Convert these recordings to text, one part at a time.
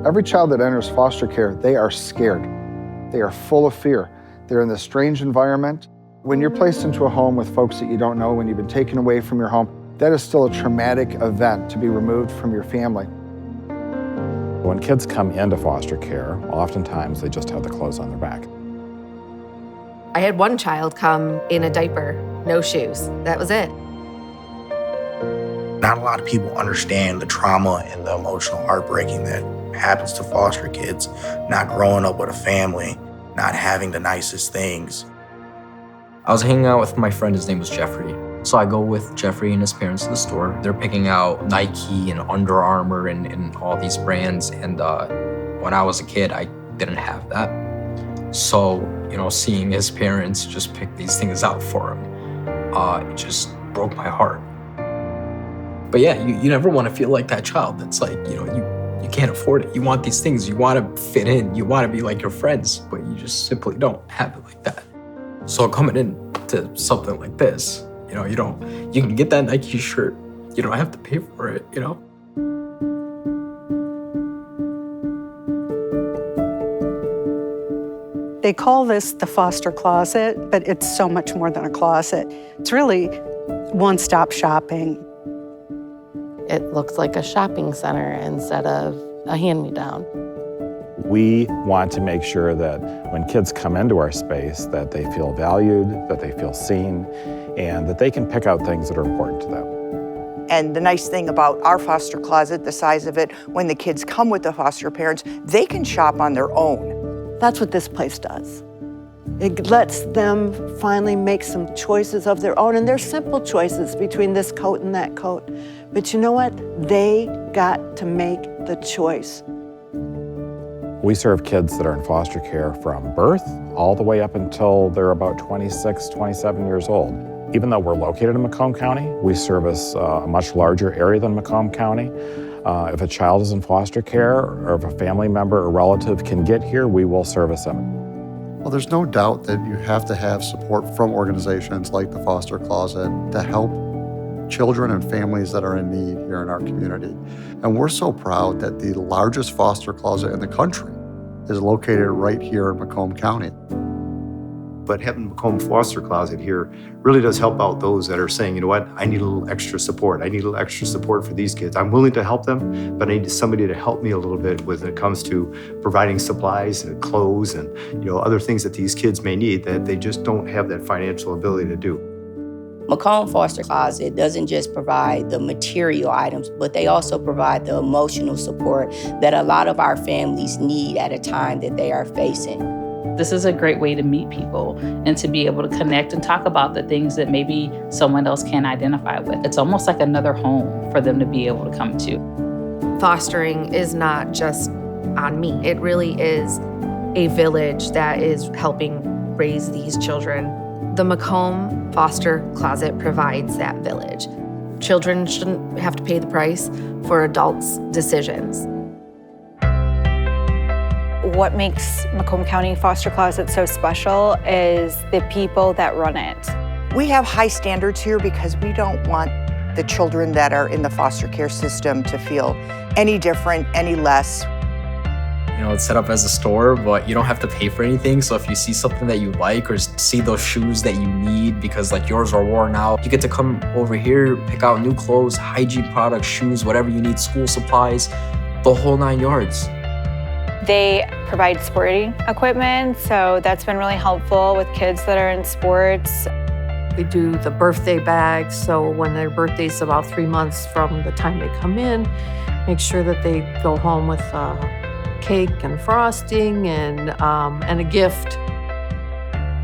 Every child that enters foster care, they are scared. They are full of fear. They're in this strange environment. When you're placed into a home with folks that you don't know, when you've been taken away from your home, that is still a traumatic event to be removed from your family. When kids come into foster care, oftentimes they just have the clothes on their back. I had one child come in a diaper, no shoes. That was it. Not a lot of people understand the trauma and the emotional heartbreaking that happens to foster kids, not growing up with a family, not having the nicest things. I was hanging out with my friend, his name was Jeffrey. So I go with Jeffrey and his parents to the store. They're picking out Nike and Under Armour and all these brands. And when I was a kid, I didn't have that. So, seeing his parents just pick these things out for him, it just broke my heart. But yeah, you never want to feel like that child that's like, you can't afford it. You want these things, you want to fit in, you want to be like your friends, but you just simply don't have it like that. So coming into something like this, you can get that Nike shirt. You don't have to pay for it, They call this the foster closet, but it's so much more than a closet. It's really one-stop shopping. It looks like a shopping center instead of a hand-me-down. We want to make sure that when kids come into our space, that they feel valued, that they feel seen, and that they can pick out things that are important to them. And the nice thing about our foster closet, the size of it, when the kids come with the foster parents, they can shop on their own. That's what this place does. It lets them finally make some choices of their own, and they're simple choices between this coat and that coat. But you know what? They got to make the choice. We serve kids that are in foster care from birth all the way up until they're about 26, 27 years old. Even though we're located in Macomb County, we service a much larger area than Macomb County. If a child is in foster care or if a family member or relative can get here, we will service them. Well, there's no doubt that you have to have support from organizations like the Foster Closet to help children and families that are in need here in our community. And we're so proud that the largest foster closet in the country is located right here in Macomb County. But having Macomb Foster Closet here really does help out those that are saying, you know what, I need a little extra support. I need a little extra support for these kids. I'm willing to help them, but I need somebody to help me a little bit when it comes to providing supplies and clothes and other things that these kids may need that they just don't have that financial ability to do. Macomb Foster Closet doesn't just provide the material items, but they also provide the emotional support that a lot of our families need at a time that they are facing. This is a great way to meet people and to be able to connect and talk about the things that maybe someone else can't identify with. It's almost like another home for them to be able to come to. Fostering is not just on me. It really is a village that is helping raise these children. The Macomb Foster Closet provides that village. Children shouldn't have to pay the price for adults' decisions. What makes Macomb County Foster Closet so special is the people that run it. We have high standards here because we don't want the children that are in the foster care system to feel any different, any less. It's set up as a store, but you don't have to pay for anything. So if you see something that you like or see those shoes that you need because yours are worn out, you get to come over here, pick out new clothes, hygiene products, shoes, whatever you need, school supplies, the whole 9 yards. They provide sporting equipment, so that's been really helpful with kids that are in sports. We do the birthday bags, so when their birthday's about 3 months from the time they come in, make sure that they go home with cake and frosting and a gift.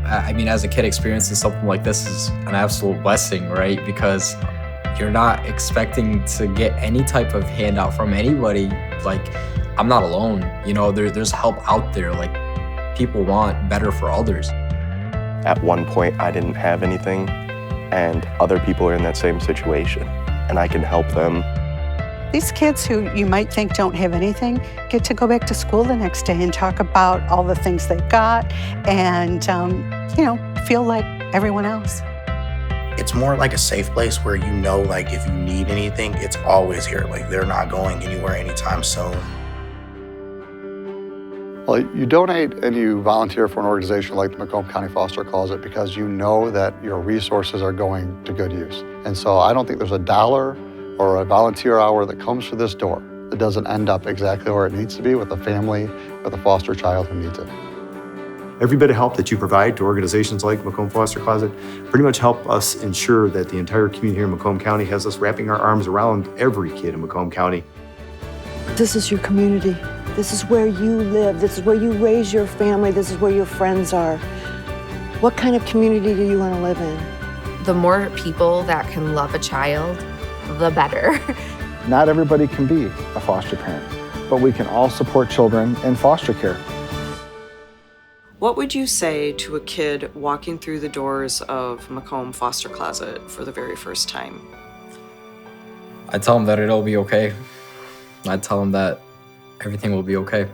As a kid, experiencing something like this is an absolute blessing, right? Because you're not expecting to get any type of handout from anybody. I'm not alone. There's help out there. People want better for others. At one point, I didn't have anything, and other people are in that same situation, and I can help them. These kids who you might think don't have anything get to go back to school the next day and talk about all the things they've got and, feel like everyone else. It's more like a safe place where if you need anything, it's always here. They're not going anywhere anytime soon. Well, you donate and you volunteer for an organization like the Macomb County Foster Closet because you know that your resources are going to good use. And so I don't think there's a dollar or a volunteer hour that comes through this door that doesn't end up exactly where it needs to be with a family, with a foster child who needs it. Every bit of help that you provide to organizations like Macomb Foster Closet pretty much help us ensure that the entire community here in Macomb County has us wrapping our arms around every kid in Macomb County. This is your community. This is where you live. This is where you raise your family. This is where your friends are. What kind of community do you want to live in? The more people that can love a child, the better. Not everybody can be a foster parent, but we can all support children in foster care. What would you say to a kid walking through the doors of Macomb Foster Closet for the very first time? I tell them that it'll be okay. I tell them that everything will be okay.